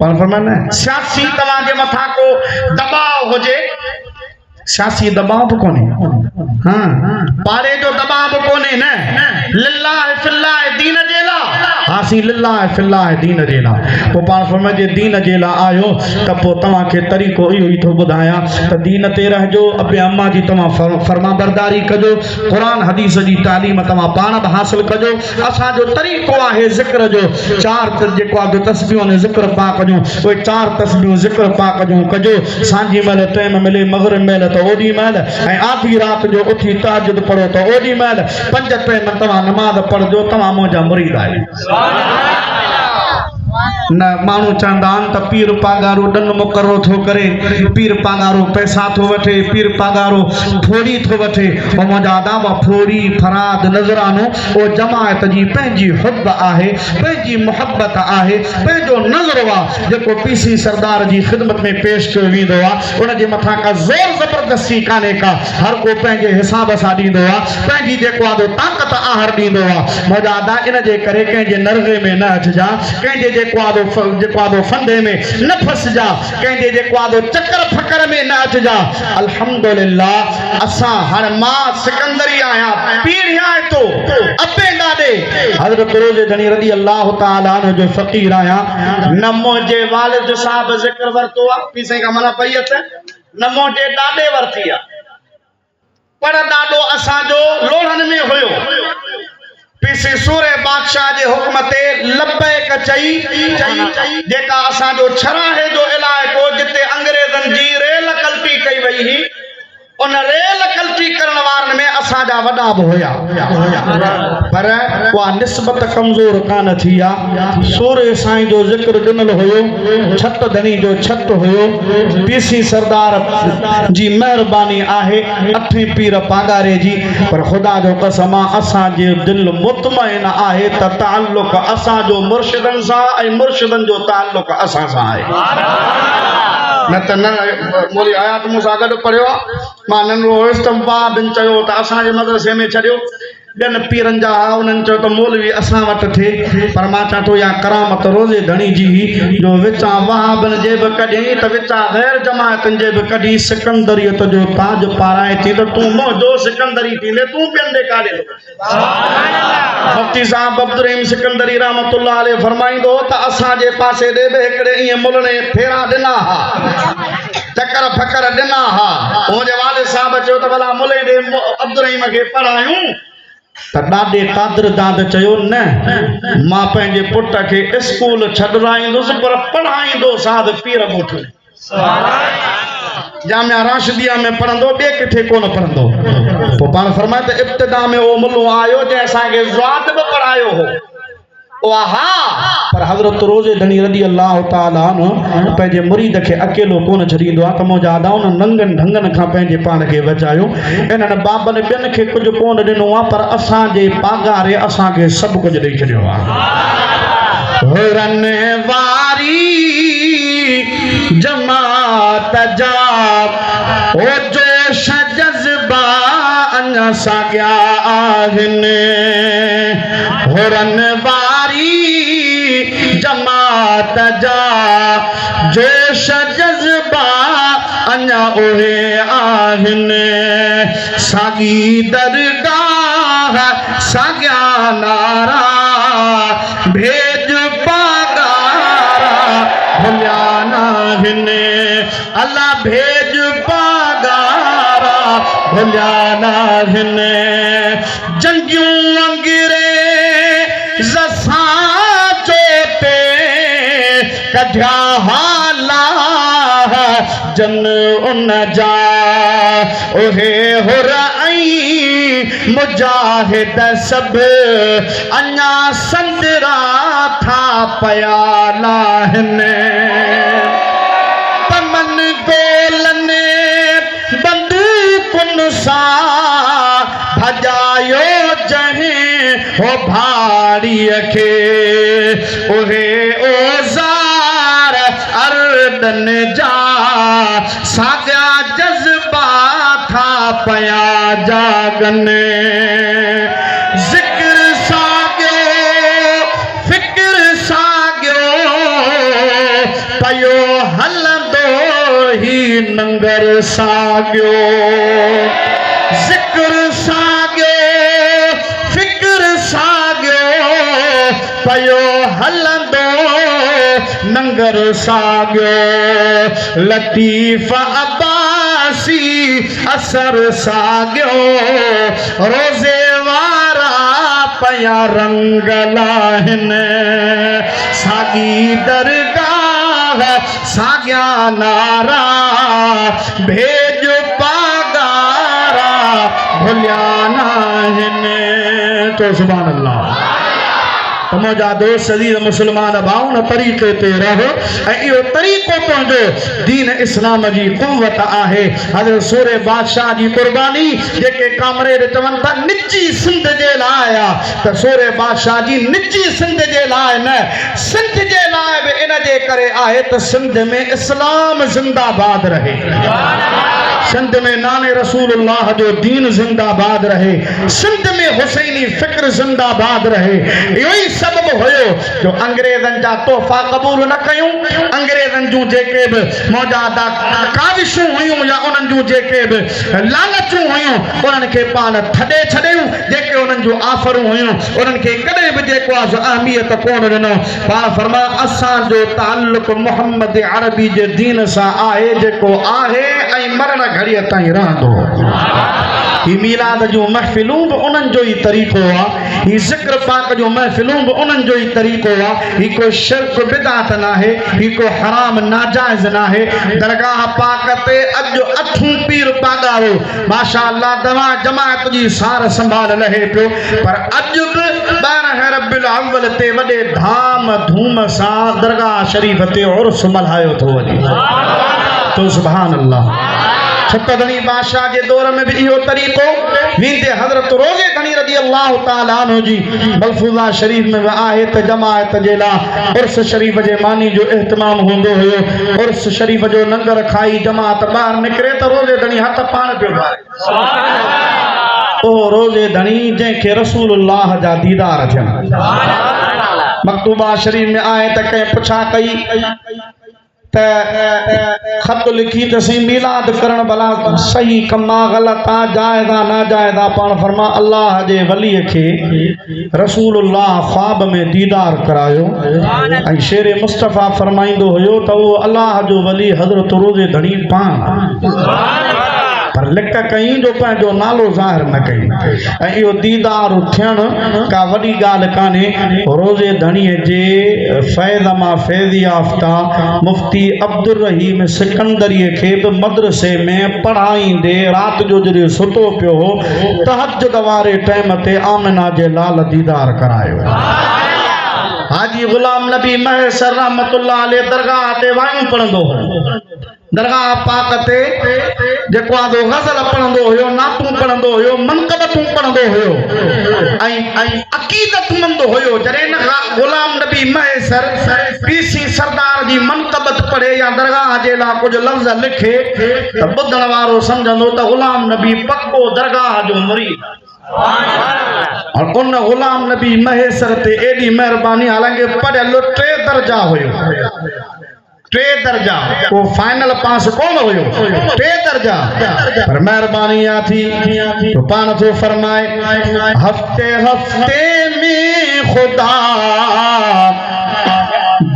पाण फरमाइनि सियासी तव्हांजे मथां को दबाव हुजे सियासी दबाव बि कोन्हे हाँ पारे जो दबाव बि कोन्हे न लिल्लाह फिल्लाह दीन जे लाइ हासी लिल्लाह फिल्लाह दीन जे लाइ पोइ पाण फरमाए जे दीन जे लाइ आयो त पोइ तव्हांखे तरीक़ो इहो ई थो ॿुधायां त दीन ते रहजो अबे अम्मा जी तव्हां फर्मा बरदारी कजो क़ुरान हदीस जी तालीम तव्हां पाण बि हासिल कजो असांजो तरीक़ो आहे ज़िक्र जो 4 जेको आहे तस्बीहों ने ज़िक्र पा कजो उहे 4 तस्बीहों ज़िक्र पा कजो सांझी महिल टाइम मिले मग़रिब महिल त ओॾी महिल ऐं आधी राति जो उथी तहज्जुद पढ़ो त ओॾी महिल 5 टाइम तव्हां नमाज़ पढ़जो तव्हां मुंहिंजा मुरीद आहियो न माण्हू चवंदा आहिनि त पीर पागारो ॾन मुक़ररो थो करे, पीर पागारो पैसा थो वठे, पीर पागारो थोड़ी थो वठे। ऐं मुंहिंजा दावा फोड़ी फराद नज़रानो उहो जमायत जी पंहिंजी हुब आहे, पंहिंजी मुहबत आहे, पंहिंजो नज़रो आहे जेको पीसी सरदार जी ख़िदमत में पेश कयो वेंदो आहे। उनजे मथां का ज़ोर ज़बरदस्ती कान्हे का, हर को पंहिंजे हिसाब सां ॾींदो आहे, पंहिंजी जेको आहे ताक़त आहर ॾींदो आहे। मुंहिंजा दा इन जे करे कंहिंजे नर्वे में न अचिजा, कंहिंजे जेको आहे फंदे में न फसजा, कंहिंजे जेको आहे चकर फकर में न अचिजा। अल्हम्दुलिल्लाह असां हाणे मां सिकंदरी आहियां, पीढ़ी आहे तो अबे ॾाॾे हज़रत रोज़े धनी रज़ी अल्लाह ताला अन्हु जो फ़क़ीर आहियां। न मुंहिंजे वालिद साहब ज़िक्र वरतो आहे, पीसे का मना पई अचे, न मुंहिंजे ॾाॾे वरती आहे, पर ॾाॾो असांजो लोढ़नि में हुयो। पीसी सूरे बादशाह जे हुक्म ते लब्बैक चई जेका असांजो छराहे जो इलाइक़ो जिते अंग्रेज़नि जी रेल कल्टी कई वई हुई, उन रेल कल्टी करण वारनि में असांजा वॾा बि हुया, पर उहा निस्बत कमज़ोर कान थी आहे। सूरे साईं जो ज़िक्र ॾिनल हुयो, छत धनी जो छत हुयो, पीसी सरदार जी महिरबानी आहे, अठे पीर पागारे जी। पर ख़ुदा जो कसम असांजे दिलि मुतमइन आहे त ताल्लुक़ असांजो मुर्शिदनि सां ऐं मुर्शिदनि जो ताल्लुक़ असां सां आहे। न त न मोली आयात मूंसां गॾु पढ़ियो आहे, मां नंढो हुयुसि त बाब बिन चयो त असांजे मदरसे में छॾियो, ॿियनि पीरनि जा उन्हनि चयो त मौलवी असां वटि थिए, पर मां चवां थो या करामत रोज़े धणी जी जो विचां वहाबनि जे बि कढी त विचां गैर जमायतनि जे बि कढी सिकंदरियत जो ताज पाराए थी, त तूं मुंहिंजो सिकंदरी थींदे तूं ॿियनि ॾे काॾे। मुफ्ती साहब अब्दुल रहीम सिकंदरी रहमतुल्लाह अलैह फरमाईंदो त असांजे पासे ॾे बि हिकिड़े ईअं मुलणे फेरा ॾिना हा, चकर फकर ॾिना हा। मुंहिंजे वालिद साहब चयो त भला मुले ॾे अब्दुल रहीम खे पढ़ायूं, त ॾाॾे कादिर दाद चयो न, मां पंहिंजे पुट खे स्कूल छॾाईंदुसि पर पढ़ाईंदो साध पीर ॻोठ में, जामिया राशिदिया में पढ़ंदो, ॿिए किथे कोन पढ़ंदो। पोइ पाण फरमाए त इब्तिदा में उहो मुल्लो आयो जंहिं असांखे ज़वात बि पढ़ायो हो, पर हज़रत रोज़े धनी रज़ी अल्लाह ताला अन्हु पंहिंजे मुरीद खे अकेलो कोन छॾींदो आहे। त मुंहिंजा दाउन नंगनि ढंगनि खां पंहिंजे पाण खे बचायो। इन्हनि बाबनि ॿियनि खे कुझु कोन ॾिनो आहे, पर असांजे पागारे असांखे सभु कुझु ॾेई छॾियो आहे। हुरन वारी जमात जा ओ जोश जज़्बा अञा साॻिया आहिनि, हुरन जमात जा जोश जज़्बा अञा उहे आहिनि, साॻी दरगाह साॻिया नारा भेज पागारा भुलिया नाहिनि, अल्लाह भेज पागारा भुलिया नाहिनि। जंगियूं अंग्रेज़ कढिया हाला जन उन जा, उहे हुर ऐं मुजाहिद सभु अञा संदरा था पया लाहिनि, तमन गोलनि बंदूकुनि सां भॼायो जंहिं हो भाड़ीअ खे, उहे ओज़ार अर्दन जा साॻिया जज़्बा था पया जागनि, ज़िक्र साॻियो फ़िक्र साॻियो पयो हलंदो ही नंगर साॻियो, ज़िक्र साॻियो फ़िक्र साॻियो पयो हलंदो नंगर साॻियो, लतीफ़ अब्बासी असर साॻियो रोज़े वारा पया रंग लाहिनि, साॻी दरगाह साॻिया नारा भेज पागारा भुलिया नाहिनि। तो सुभान अल्लाह। मौजा दोस्त अजीज मुसलमान भाउन तरीक़े ते रहो ऐं इहो तरीक़ो तुंहिंजो दीन इस्लाम जी क़ुव्वत आहे। हज़रत सूरे बादशाह जी कुर्बानी जेके कामरेड चवनि था निजी सिंध जे लाइ आहे त सूरे बादशाह जी निजी सिंध जे लाइ न, सिंध जे लाइ बि इन जे करे आहे त सिंध में इस्लाम ज़िंदाबाद रहे, सिंध में नाने रसूलुल्लाह जो दीन ज़िंदाबाद रहे, सिंध में हुसैनी फिक्र ज़िंदाबाद रहे। इहो ई सबब हुयो जो अंग्रेजन जा तोहफा क़बूल न कयूं, अंग्रेजन जूं जेके बि मौजादा काविशूं हुयूं या उन्हनि जूं जेके बि लालचूं हुयूं उन्हनि खे पाण थॾे छॾियूं, जेके उन्हनि जूं आफरूं हुयूं उन्हनि खे कॾहिं बि जेको आहे अहमियत कोन ॾिनो। पाण फरमा असांजो ताल्लुक़ मुहम्मद अरबी जे दीन सां आहे जेको आहे ऐं मरण घड़ीअ ताईं रहंदो। ही मीलाद जूं महफ़िलूं बि उन्हनि जो ई तरीक़ो आहे, ही ज़िक्र पाक जूं महफ़िलूं बि उन्हनि जो ई तरीक़ो आहे। ही को शिर्क बिदअत नाहे, ही को हराम नाजाइज़ नाहे। दरगाह पाक ते अॼु अठूं पीर पाॻारो माशाअल्लाह दवा जमात जी सार संभाल लहे पियो, पर अॼु बि 12 रबीउल अव्वल ते वॾे धाम धूम सां दरगाह शरीफ़ ते उर्स मल्हायो थो वञे। तो सुभान अल्लाह। छतरनी बादशाह जे दौर में भी इहो तरीक़ो वींदे हज़रत रोज़े घणी रज़ी अल्लाह ताला अन्हु जी मलफूज़ा शरीफ़ में आहे त जमाअत जे लाइ उर्स शरीफ़ जे मानी जो एहतमाम हूंदो हुयो। उर्स शरीफ़ जो लंगर खाई जमाअत ॿाहिरि निकिरे त रोज़े धणी हथ पाण पियो मारे। ओ रोज़े धणी जंहिंखे रसूलुल्लाह जा दीदार थियनि। मकतूबा शरीफ़ में आहे त कंहिं पुछा कई त ख़त लिखी त सी मीलाद करण भला सही कमा ग़लत आ जायज़ आ नाजायज़ आ। पाण फरमा अल्लाह जे वलीअ खे रसूलुल्लाह ख्वाब में दीदार करायो ऐं शेर मुस्तफ़ा फरमाईंदो हुयो त उहो अल्लाह जो वली हज़रत रोज़े धणी पाण, पर लिक कई जो पंहिंजो नालो ज़ाहिर न कई। ऐं इहो दीदार थियणु का वॾी ॻाल्हि कान्हे। रोज़े धणीअ जे फैज़ मां फैज़ याफ़्ता मुफ्ती अब्दुर रहीम सिकंदरीअ खे बि मदरसे में पढ़ाईंदे राति जो जॾहिं सुतो पियो हो तहज्जुद वारे टाइम ते आमिना जे लाल दीदार करायो। हाजी गुलाम नबी महसर रहमतुल्लाह अलैह दरगाह ते वायूं पढ़ंदो हो। दरगाह पाक ते जेको आहे गज़ल पढ़ंदो हुयो, नातूं पढ़ंदो हुयो, मनक़बतूं पढ़ंदो हुयो ऐं अक़ीदतमंद हुयो। जॾहिं गुलाम नबी महसर पीसी सरदार जी मनक़बत पढ़े या दरगाह जे लाइ कुझु लफ़्ज़ लिखे त ॿुधण वारो सम्झंदो त गुलाम नबी पक्को दरगाह जो मुरीद। और उन गुलाम नबी महसर ते एडी मेहरबानी, हालांकि पढ़ियल 3 दर्जा हुयो, 3 दर्जा, को फाइनल पास कोन हुयो, 3 दर्जा, पर मेहरबानी या थी तो पान तो फरमाए हफ्ते हफ्ते में खुदा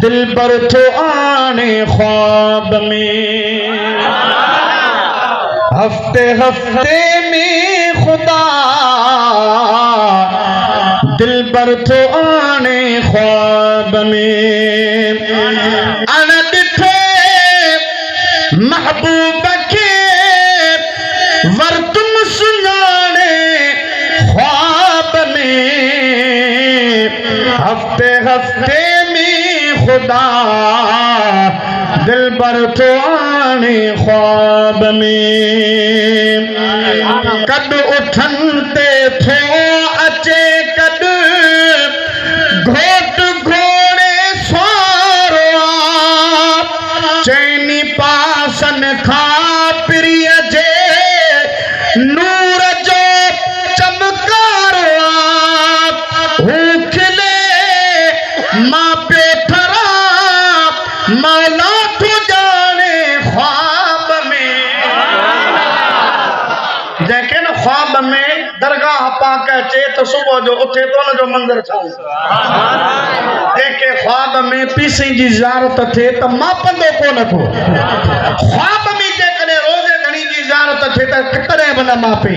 दिल पर तो आने ख्वाब में, हफ्ते हफ्ते में खुदा दिल पर तो आने ख्वाब में, अन दिखे महबूब के वर तुम सुनाने ख्वाब में, हफ्ते हफ्ते में खुदा दिल पर तो आने ख्वाब में, कद उठनते थे अचे कद घोट घोड़े स्वारो चैनी पासन खा प्रिय जे नूर जो चमकारो खिले मां पे थरा मौला तू जाने ख्वाब में, जंहिंखे न ख्वाब में दरगाह पाक अचे तो सुबह जो उथे तो उन जो मंदिर छा, जंहिंखे ख्वाब में पीसी जी ज़ियारत थे त मापंदो कोन थो। ख्वाब में जेकॾहिं रोज़े घणी जी ज़ियारत थे त कॾहिं बि न मापे।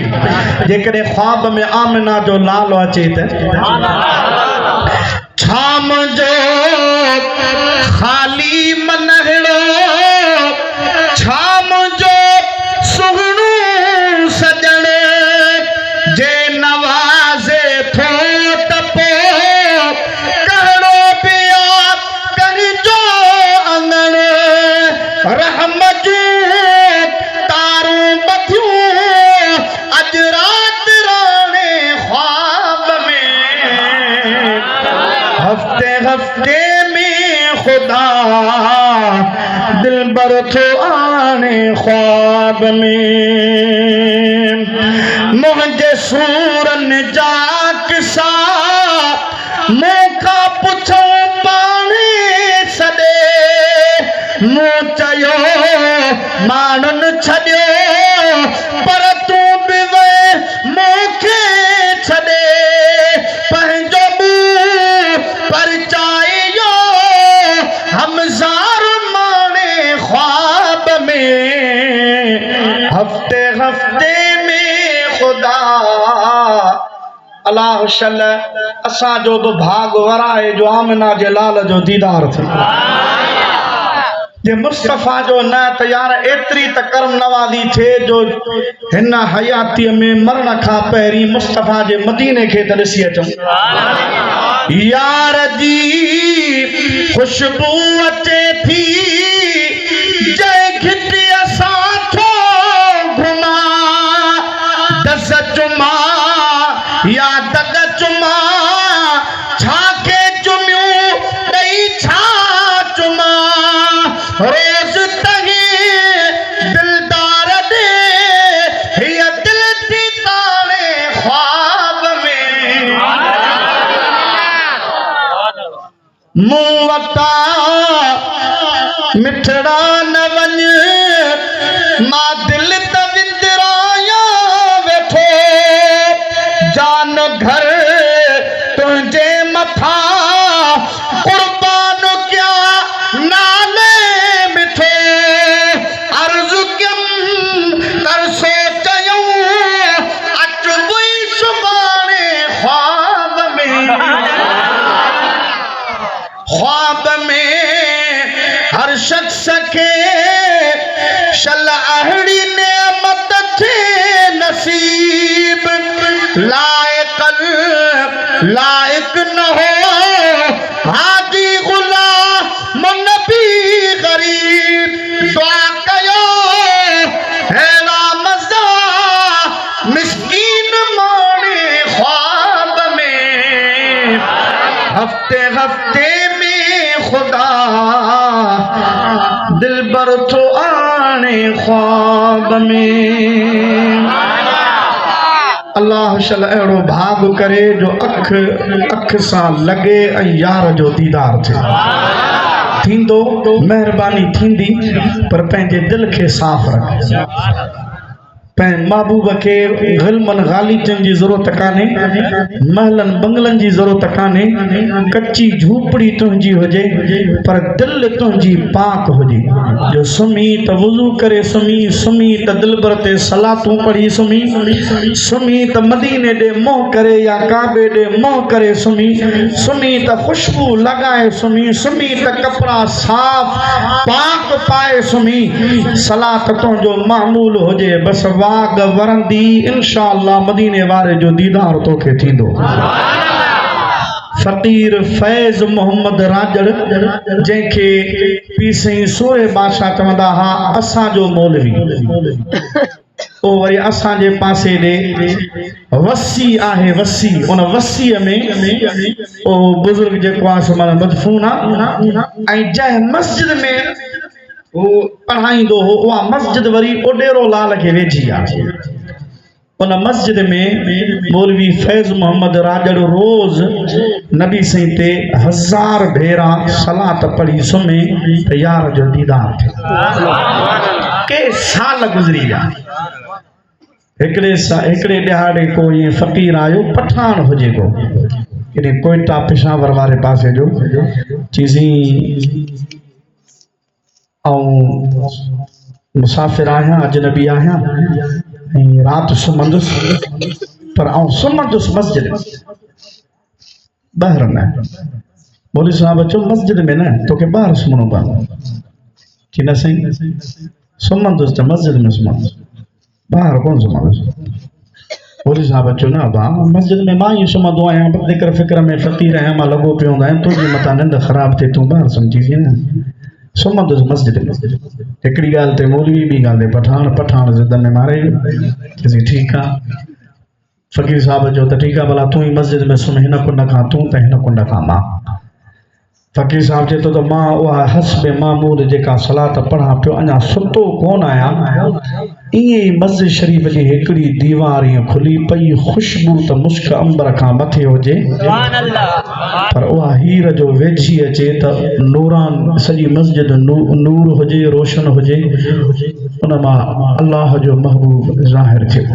जेकॾहिं ख्वाब में आमिना जो लालो अचे त छाम जो खाली मनहड़ो, छाम जो सुहणो सजण जे नवाज़े थो त पोइ हफ्ते में खुदा दिलबर थो आने ख्वाब में मुझे सूरन जा किसा मौका पुछो पाने सदे मुँह चयो मानन छड़ियो पर तू भी वे मौके छड़े पंहिंजो मुँह पर चाहियो हमजार माने ख्वाब में हफ्ते हफ्ते में खुदा अल्लाह शल असा जो तो भाग वराए जो आमिना जे लाल जो दीदार थे जे मुस्तफा जो न तैयार एतरी त करम नवाज़ी थे जो हिन हयाती में मरण का पहिरीं मुस्तफा जे मदीने के त ॾिसी अचूं यार जी खुशबू अचे थी जय घिटी असां थो घुमा दस चुमा या दग चुमा छाके चुमियूं ॾेई छा चुमा रोज़ तही दिलदार दे हिय दिल थी तारे ख्वाब में मूं वटा मिठड़ा न वञ मां दिल त विंदराया वेठो जान घर तुझे मथा कुर्बान क्या नाले मिठो अर्ज कम कर सोचयूं अच बुई सुबाने ख्वाब में हर शख्स के शल अहड़ी नेमत थे नसीब लायक न हो हाजी गुलाम नबी गरीब दुआ कयो हेला मज़ा मिस्कीन माने ख्वाब में हफ्ते हफ्ते में खुदा दिलबर थो आने ख्वाब में अल्लाह शल अहिड़ो भाग करे जो अख सां लगे ऐं यार जो दीदार थिए थींदो महिरबानी थींदी पर पंहिंजे दिल खे साफ़ रख महबूब के ग़िल्मन ग़ालिचन जी ज़रूरत काने महलन बंगलन जी ज़रूरत काने कच्ची झूपड़ी तुंहिंजी हुजे पर दिल तुंहिंजी पाक हुजे जो सुम्ही त वुज़ू करे सुम्ही त दिलबर ते सलातूं पढ़ी सुम्ही त मदीने ॾे मोह करे या काबे ॾे मोह करे सुम्ही त खुशबू लॻाए सुम्ही त कपिड़ा साफ़ पाक पाए सुम्ही सलात तुंहिंजो मामूल हुजे बस वाग वरंदी इंशाअल्लाह मदीने वारे जो दीदार तोखे थींदो फकीर फैज़ मोहम्मद राजड़ जंहिंखे पी साईं सोए बादशाह चवंदा हा असांजो मौलवी ओ वरी असांजे पासे ॾे वसी आहे वसी उन वसीअ में ओ बुज़ुर्ग जेको आहे माना मदफून आहे ऐं जंहिं मस्जिद में वो पढ़ाईंदो हो उहा मस्जिद वरी ओडेरो लाल के वेझी आहे उन मस्जिद में मौलवी फैज़ मोहम्मद राजड़ रोज़ नबी साईं ते 1000 भेरा सलात पढ़ी सुम्हे त यार जो दीदार थिए के साल गुज़री विया हिकिड़े ॾिहाड़े को ईअं फ़क़ीर आयो पठान हुजे को किथे कोयटा पेशावर वारे पासे जो चीज़ी मुसाफ़िर आहियां अजनबी आहियां रात सुम्हंदुसि पर सुम्हंदुसि मस्जिद में ॿाहिरि न मौलवी साहब चयो मस्जिद में न तोखे ॿाहिरि सुम्हणो पवंदो कि न साईं सुम्हंदुसि त मस्जिद में सुम्हंदुसि ॿाहिरि कोन सुम्हंदुसि मौलवी साहब चयो न भाउ मस्जिद में मां ई सुम्हंदो आहियां ज़िक्र फ़िक्र में फ़क़ीर आहियां मां लॻो पियो हूंदो आहियां तुंहिंजी मथां निंड ख़राब थिए तूं ॿाहिरि सुम्हजी न सुम्हंदुसि मस्जिद में हिकिड़ी ॻाल्हि ते मौलवी ॿी ॻाल्हि ते पठान ज़िद में मारे चईं ठीकु आहे फ़क़ीर साहब जो त ठीकु आहे भला तूं ई मस्जिद में सुम्ह हिन कुंड खां तूं त हिन कुंड खां मां फ़कीर साहब चए थो त मां उहा हस्बे मामूल जेका सलात पढ़ां पियो अञा सुतो कोन आहियां, ईअं ई मस्जिद शरीफ़ जी हिकिड़ी दीवार ईअं खुली पई, ख़ुशबू त मुश्क अंबर खां मथे हुजे, पर उहा हीर जो वेझी अचे त नूरान सॼी मस्जिद नूर हुजे, रोशन हुजे, उन मां अल्लाह जो महबूब ज़ाहिर थियो।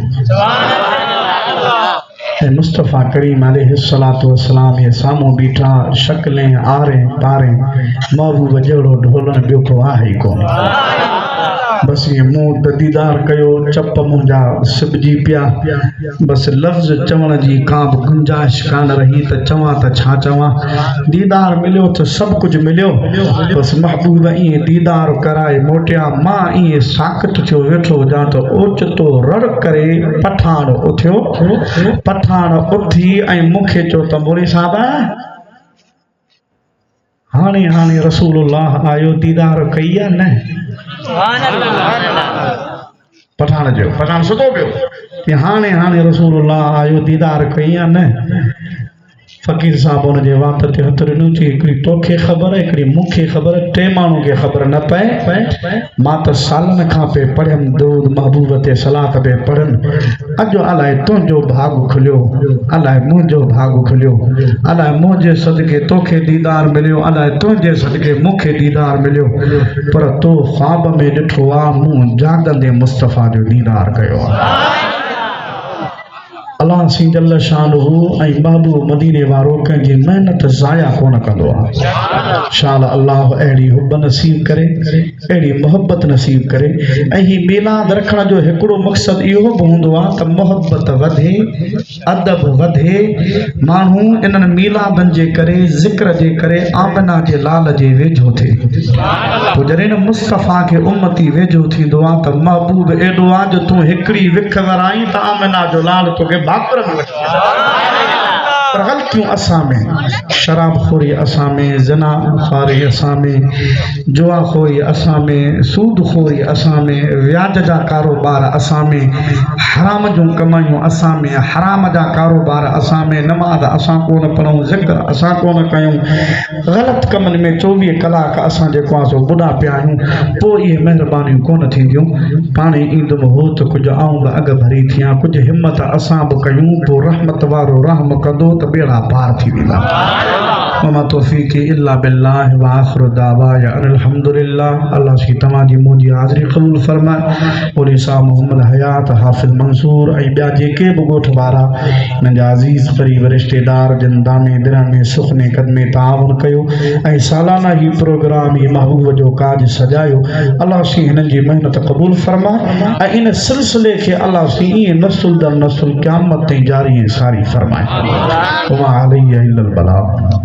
मुस्तफ़ा करीम अलैहिस्सलातु वस्सलाम ये साम्हूं बीठा, शक्लें आरे पारे महबूब जहिड़ो ढोलण ॿियो को आहे ई कोन। बस ये मुंह त दीदार कयो, चप मुंहिंजा सिबजी पिया, बस लफ़्ज़ चवण जी का बि गुंजाइश कान रही त चवां त छा चवां। दीदार मिलियो त सभु कुझु मिलियो, बस महबूब ईअं दीदार कराए मोटिया, मां ईअं साकत थियो वेठो हुजां त ओचितो रड़ करे पठाण उथियो। पठाण उथी ऐं मूंखे चयो त मोरी साहब हाणे हाणे रसूलुल्लाह आयो, दीदार कई आहे न? पठाण सुतो पियो कि हाणे हाणे रसूलुल्लाह आयो, दीदार कई आहे न? फ़कीर साहब उन जे वात ते हथ ॾिनो, चई हिकिड़ी तोखे ख़बर, हिकिड़ी मूंखे ख़बर, टे माण्हू खे ख़बर न पए। मां त सालनि खां पे पढ़ियमि दुरूद महबूब ते सलात पे पढ़नि, अॼु अलाए तुंहिंजो भाॻ खुलियो, अलाए मुंहिंजो भाॻ खुलियो, अलाए मुंहिंजे सदके तोखे दीदार मिलियो, अलाए तुंहिंजे सदके मूंखे दीदार मिलियो, पर तो ख्वाब में ॾिठो आहे, मूं जाॻंदे मुस्तफ़ा जो दीदार कयो आहे। अल्लाह सी जल शानहू ऐं महबूब मदीने वारो कंहिंजी महिनत ज़ाया कोन कंदो आहे। शाल अल्लाह अहिड़ी हुब नसीब करे, अहिड़ी मोहब्बत नसीब करे। ऐं ही मीलाद रखण जो हिकिड़ो मक़सदु इहो बि हूंदो आहे त मोहब्बत वधे, अदब वधे, माण्हू इन्हनि मीलादनि जे करे, ज़िक्र जे करे आमना जे लाल जे वेझो थिए। पोइ जॾहिं न मुस्तफ़ा खे उम्मती वेझो थींदो आहे त महबूब एॾो आहे जो तूं हिकिड़ी विख वराई त आमना जो लाल तोखे भाकुर में वठी वेंदो। पर ग़लतियूं असां में, शराब खोरी असां में, ज़िना ख़ारी असां में, जुआ खोरी असां में, सूद खोरी असां में, व्याज जा कारोबार असां में, हराम जूं कमाइयूं असां में, हराम जा कारोबार असां में, नमाज़ असां कोन पढ़ूं, ज़िक्र असां कोन कयूं, ग़लति कमनि में 24 कलाक असां जेको आहे सो बुॾा पिया आहियूं। पोइ इहे महिरबानियूं कोन थींदियूं। पाणे ईंदुमि हो त कुझु आऊं बि अॻ भरी थियां, कुझु हिमत असां बि कयूं, पोइ रहमत वारो रहम कंदो त बेड़ा पार थी वेंदा। वमा तौफ़ीक़ी इल्ला बिल्लाह व आख़िरु दावाया अनिल हम्दुलिल्लाह। अल्लाह सी तव्हांजी मुंहिंजी हाज़िरी क़बूल फरमाए। मौलवी साहब मोहम्मद हयात, हाफ़िज़ मंसूर ऐं ॿिया जेके बि ॻोठ वारा हिननि जा अज़ीज़ क़रीब रिश्तेदार जिन दाने दिराने सुखने क़दमे ताउन कयो ऐं सालाना ही प्रोग्राम ही महबूब जो काज सजायो, अल्लाह सी हिननि जी महिनत क़बूल फरमाए ऐं इन सिलसिले खे अल्लाह सी ईअं नस्ल दर नस्ल क़यामत ताईं जारी ऐं सारी फरमाए। वमा अलैहि इल्लल बलाग।